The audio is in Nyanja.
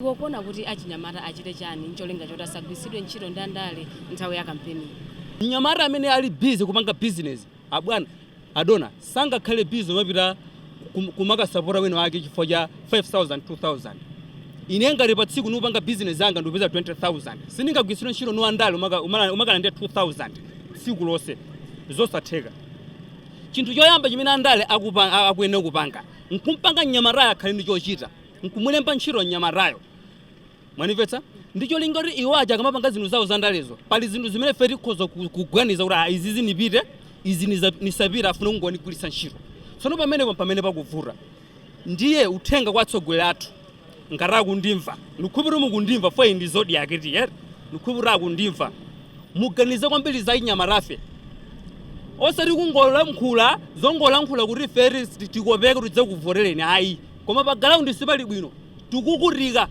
Kuona kuti achinyamata achite chani ncholinga choti asagwiritsidwe ntchito ndi andale nthawi ya kampeni. Mnyamata amene ali busy kupanga business abwana adona sangakhale busy mapita kumakasapota wina wake chifukwa cha 5000 2000. Ine ngati pa tsiku nupanga business yanga ndupeza 20000 sindingagwiritsidwe ntchito no andale umakana ndi 2000 tsiku lonse zosatheka. Chinthu choyamba chimene andale akuyenera kupanga nkumpanga mnyamatayo akhale ndi chochita nkumulemba ntchito mnyamatayo. Mwanimvetsa ndicho linga kuti iwaja akamapanga zinthu zawo zandalezo pali zinthu zimene feti tikhoza kuganiza kuti izi zinipite izi nisapita afuna kungonigwiritsa ntchito. Tsono pamene pakuvuta ndiye uthenga kwa atsogoleri athu ngati akundimva ndikhulupirira mukundimva fo ndi zodi yake tiyere ndikhulupirira akundimva muganize kwambiri za inyamatafe osati kungolankhula zongolankhula kuti feti tikopeke tidze kuvotereni ayi koma pa ground sipali bwino tikukutika